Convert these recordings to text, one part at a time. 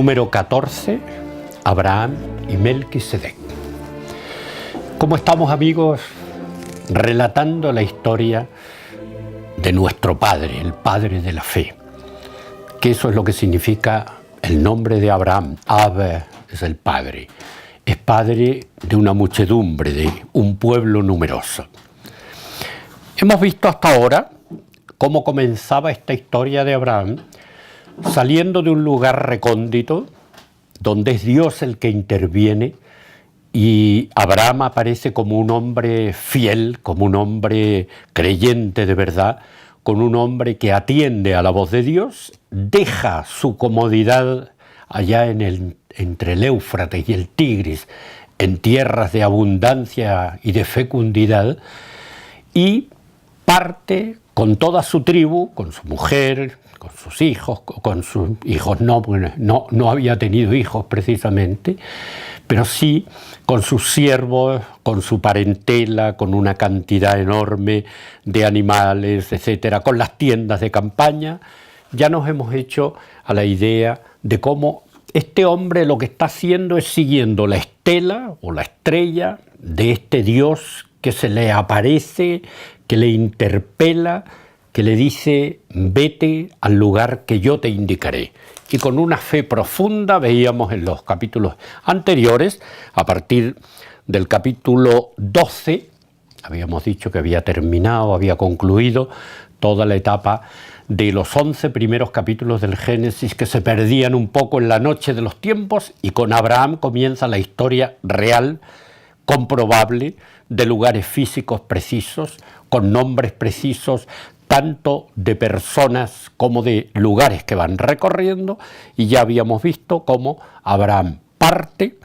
Número 14, Abraham y Melquisedec. ¿Cómo estamos, amigos? Relatando la historia de nuestro Padre, el Padre de la fe. Que eso es lo que significa el nombre de Abraham. Ab es el Padre. Es padre de una muchedumbre, de un pueblo numeroso. Hemos visto hasta ahora cómo comenzaba esta historia de Abraham saliendo de un lugar recóndito, donde es Dios el que interviene, y Abraham aparece como un hombre fiel, como un hombre creyente de verdad, con un hombre que atiende a la voz de Dios, deja su comodidad allá entre el Éufrates y el Tigris, en tierras de abundancia y de fecundidad, y parte con toda su tribu, con su mujer, con sus hijos no había tenido hijos precisamente, pero sí con sus siervos, con su parentela, con una cantidad enorme de animales, etcétera, con las tiendas de campaña. Ya nos hemos hecho a la idea de cómo este hombre lo que está haciendo es siguiendo la estela o la estrella de este Dios que se le aparece, que le interpela, que le dice: vete al lugar que yo te indicaré. Y con una fe profunda, veíamos en los capítulos anteriores, a partir del capítulo 12, habíamos dicho que había terminado, había concluido toda la etapa de los 11 primeros capítulos del Génesis, que se perdían un poco en la noche de los tiempos, y con Abraham comienza la historia real, comprobable, de lugares físicos precisos, con nombres precisos, tanto de personas como de lugares que van recorriendo. Y ya habíamos visto cómo Abraham parte,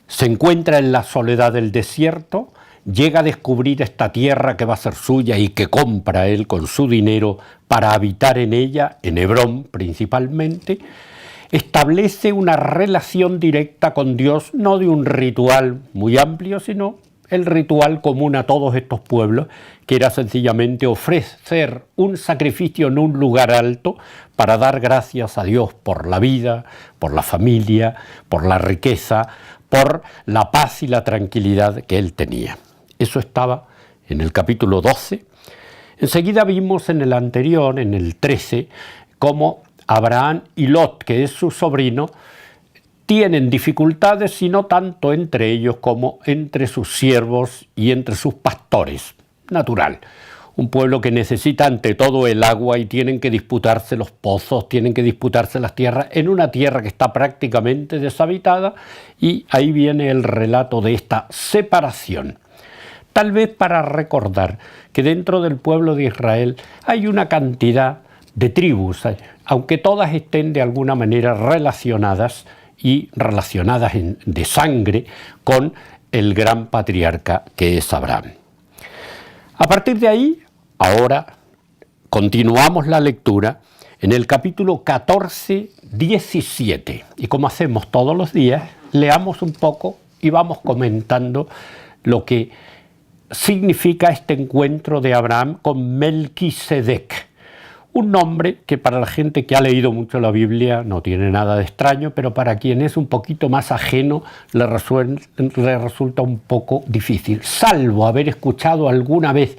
se encuentra en la soledad del desierto, llega a descubrir esta tierra que va a ser suya y que compra él con su dinero para habitar en ella, en Hebrón principalmente. Establece una relación directa con Dios, no de un ritual muy amplio, sino el ritual común a todos estos pueblos, que era sencillamente ofrecer un sacrificio en un lugar alto para dar gracias a Dios por la vida, por la familia, por la riqueza, por la paz y la tranquilidad que él tenía. Eso estaba en el capítulo 12. Enseguida vimos en el anterior, en el 13, cómo Abraham y Lot, que es su sobrino, tienen dificultades, y no tanto entre ellos como entre sus siervos y entre sus pastores. Natural. Un pueblo que necesita ante todo el agua, y tienen que disputarse los pozos, tienen que disputarse las tierras, en una tierra que está prácticamente deshabitada, y ahí viene el relato de esta separación. Tal vez para recordar que dentro del pueblo de Israel hay una cantidad de tribus, aunque todas estén de alguna manera relacionadas de sangre con el gran patriarca que es Abraham. A partir de ahí, ahora continuamos la lectura en el capítulo 14, 17. Y como hacemos todos los días, leamos un poco y vamos comentando lo que significa este encuentro de Abraham con Melquisedec. Un nombre que para la gente que ha leído mucho la Biblia no tiene nada de extraño, pero para quien es un poquito más ajeno le resulta un poco difícil, salvo haber escuchado alguna vez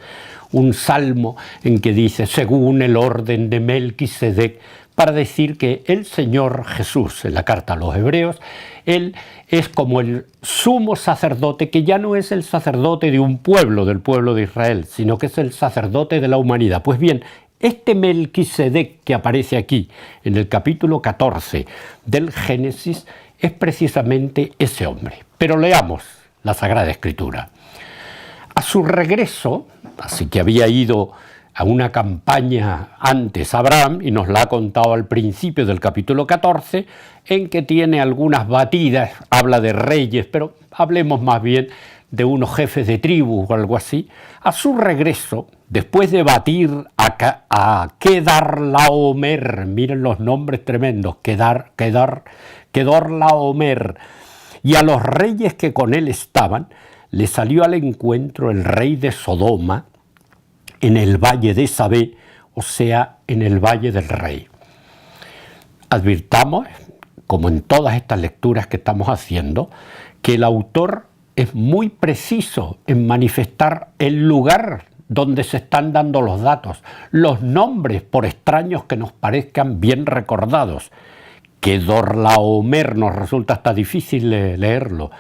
un salmo en que dice: según el orden de Melquisedec, para decir que el Señor Jesús, en la carta a los Hebreos, Él es como el sumo sacerdote, que ya no es el sacerdote de un pueblo, del pueblo de Israel, sino que es el sacerdote de la humanidad. Pues bien, este Melquisedec que aparece aquí en el capítulo 14 del Génesis es precisamente ese hombre. Pero leamos la Sagrada Escritura. A su regreso, así que había ido a una campaña antes Abraham, y nos la ha contado al principio del capítulo 14, en que tiene algunas batidas, habla de reyes, pero hablemos más bien de unos jefes de tribu o algo así. A su regreso, después de batir a Kedorlaomer, miren los nombres tremendos, Kedorlaomer, y a los reyes que con él estaban, le salió al encuentro el rey de Sodoma en el valle de Sabé, o sea, en el valle del rey. Advirtamos como en todas estas lecturas que estamos haciendo, que el autor es muy preciso en manifestar el lugar donde se están dando los datos, los nombres, por extraños que nos parezcan bien recordados. Que Dorlaomer nos resulta hasta difícil leerlo.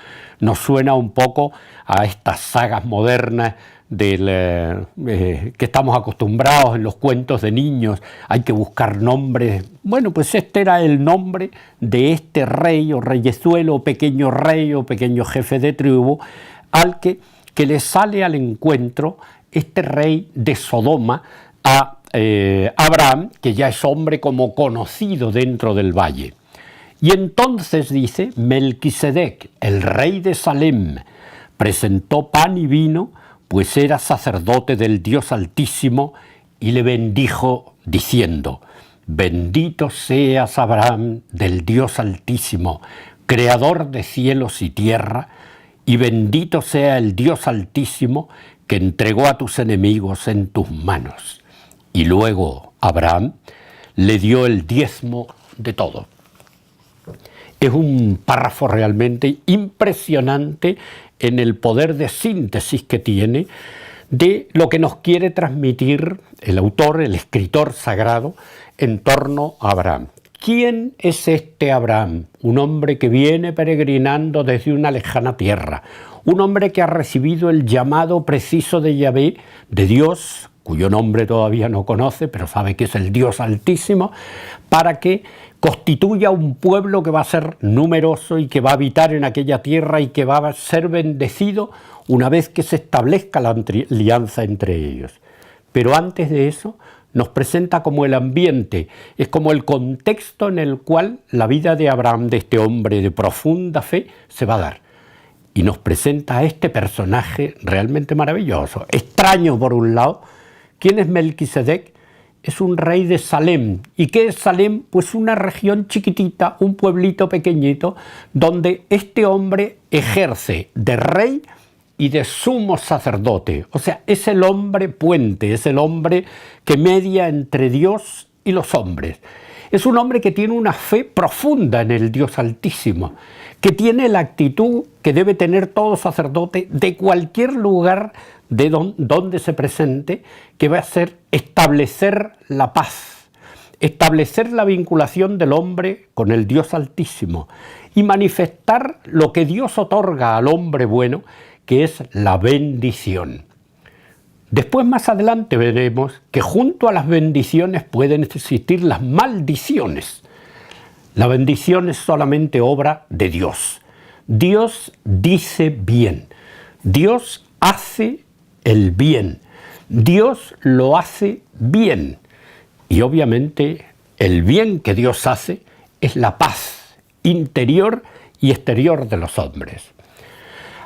Nos suena un poco a estas sagas modernas que estamos acostumbrados en los cuentos de niños. Hay que buscar nombres. Bueno, pues este era el nombre de este rey o reyezuelo, o pequeño rey o pequeño jefe de tribu, al que le sale al encuentro este rey de Sodoma a Abraham, que ya es hombre como conocido dentro del valle. Y entonces dice, Melquisedec, el rey de Salem, presentó pan y vino, pues era sacerdote del Dios Altísimo, y le bendijo diciendo, bendito seas Abraham del Dios Altísimo, creador de cielos y tierra, y bendito sea el Dios Altísimo que entregó a tus enemigos en tus manos. Y luego Abraham le dio el diezmo de todo. Es un párrafo realmente impresionante en el poder de síntesis que tiene de lo que nos quiere transmitir el autor, el escritor sagrado, en torno a Abraham. ¿Quién es este Abraham? Un hombre que viene peregrinando desde una lejana tierra, un hombre que ha recibido el llamado preciso de Yahvé, de Dios, cuyo nombre todavía no conoce, pero sabe que es el Dios Altísimo, para que constituya un pueblo que va a ser numeroso y que va a habitar en aquella tierra y que va a ser bendecido una vez que se establezca la alianza entre ellos. Pero antes de eso nos presenta como el ambiente, es como el contexto en el cual la vida de Abraham, de este hombre de profunda fe, se va a dar. Y nos presenta a este personaje realmente maravilloso, extraño por un lado. ¿Quién es Melquisedec? Es un rey de Salem. ¿Y qué es Salem? Pues una región chiquitita, un pueblito pequeñito, donde este hombre ejerce de rey y de sumo sacerdote. O sea, es el hombre puente, es el hombre que media entre Dios y los hombres. Es un hombre que tiene una fe profunda en el Dios Altísimo, que tiene la actitud que debe tener todo sacerdote de cualquier lugar de donde se presente, que va a ser establecer la paz, establecer la vinculación del hombre con el Dios Altísimo y manifestar lo que Dios otorga al hombre bueno, que es la bendición. Después, más adelante, veremos que junto a las bendiciones pueden existir las maldiciones. La bendición es solamente obra de Dios. Dios dice bien. Dios hace el bien. Dios lo hace bien. Y obviamente el bien que Dios hace es la paz interior y exterior de los hombres.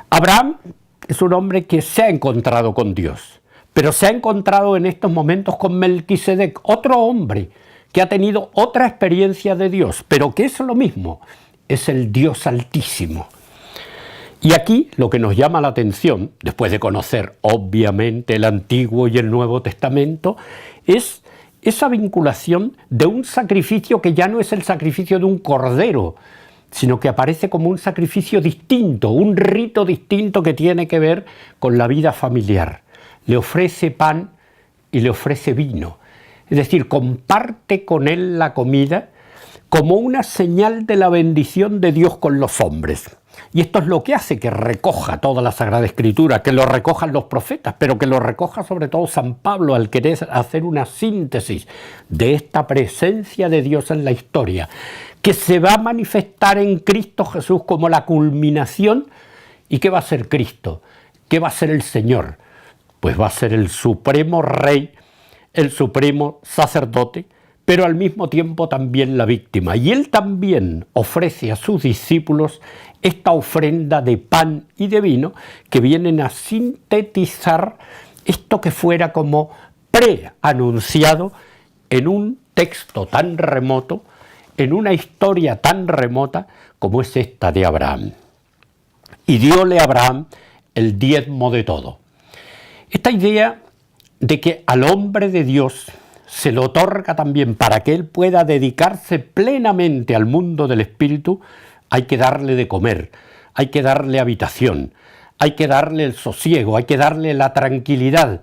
Abraham es un hombre que se ha encontrado con Dios, pero se ha encontrado en estos momentos con Melquisedec, otro hombre que ha tenido otra experiencia de Dios, pero que es lo mismo, es el Dios Altísimo. Y aquí lo que nos llama la atención, después de conocer obviamente el Antiguo y el Nuevo Testamento, es esa vinculación de un sacrificio que ya no es el sacrificio de un cordero, sino que aparece como un sacrificio distinto, un rito distinto que tiene que ver con la vida familiar. Le ofrece pan y le ofrece vino. Es decir, comparte con él la comida como una señal de la bendición de Dios con los hombres. Y esto es lo que hace que recoja toda la Sagrada Escritura, que lo recojan los profetas, pero que lo recoja sobre todo San Pablo al querer hacer una síntesis de esta presencia de Dios en la historia, que se va a manifestar en Cristo Jesús como la culminación. ¿Y qué va a ser Cristo? ¿Qué va a ser el Señor? Pues va a ser el supremo Rey, el supremo sacerdote, pero al mismo tiempo también la víctima. Y él también ofrece a sus discípulos esta ofrenda de pan y de vino que vienen a sintetizar esto que fuera como preanunciado en un texto tan remoto, en una historia tan remota como es esta de Abraham. Y dióle a Abraham el diezmo de todo. Esta idea de que al hombre de Dios se le otorga también para que él pueda dedicarse plenamente al mundo del espíritu, hay que darle de comer, hay que darle habitación, hay que darle el sosiego, hay que darle la tranquilidad.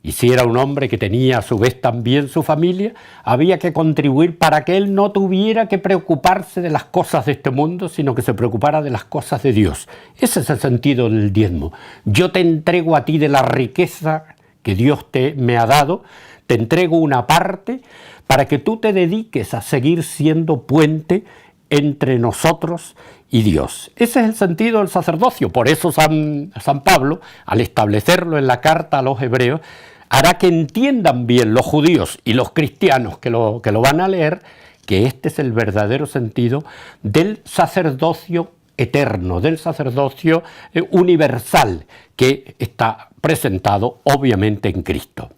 Y si era un hombre que tenía a su vez también su familia, había que contribuir para que él no tuviera que preocuparse de las cosas de este mundo, sino que se preocupara de las cosas de Dios. Ese es el sentido del diezmo. Yo te entrego a ti de la riqueza que Dios me ha dado, te entrego una parte para que tú te dediques a seguir siendo puente entre nosotros y Dios. Ese es el sentido del sacerdocio. Por eso San Pablo, al establecerlo en la carta a los hebreos, hará que entiendan bien los judíos y los cristianos que lo van a leer, que este es el verdadero sentido del sacerdocio eterno, del sacerdocio universal, que está presentado obviamente en Cristo.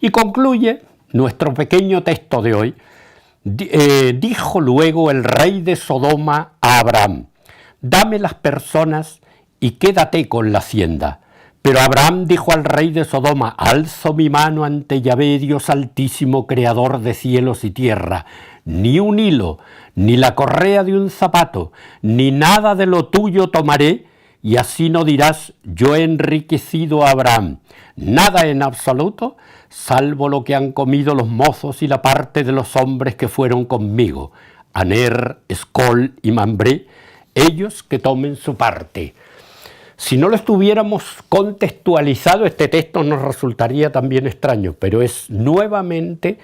Y concluye nuestro pequeño texto de hoy. Dijo luego el rey de Sodoma a Abraham: dame las personas y quédate con la hacienda. Pero Abraham dijo al rey de Sodoma: alzo mi mano ante Yahvé, Dios altísimo, creador de cielos y tierra. Ni un hilo, ni la correa de un zapato, ni nada de lo tuyo tomaré, y así no dirás: yo he enriquecido a Abraham. Nada en absoluto, salvo lo que han comido los mozos y la parte de los hombres que fueron conmigo, Aner, Escol y Mambré, ellos que tomen su parte. Si no lo estuviéramos contextualizado, este texto nos resultaría también extraño, pero es nuevamente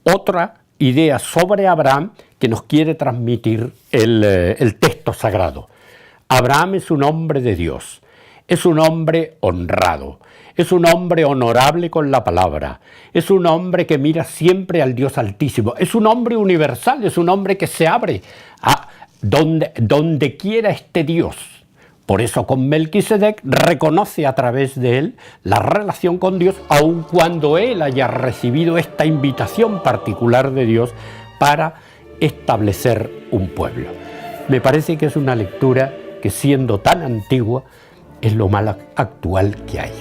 otra idea sobre Abraham que nos quiere transmitir el texto sagrado. Abraham es un hombre de Dios, es un hombre honrado, es un hombre honorable con la palabra, es un hombre que mira siempre al Dios Altísimo, es un hombre universal, es un hombre que se abre a donde quiera esté Dios. Por eso con Melquisedec reconoce a través de él la relación con Dios, aun cuando él haya recibido esta invitación particular de Dios para establecer un pueblo. Me parece que es una lectura que, siendo tan antigua, es lo más actual que hay.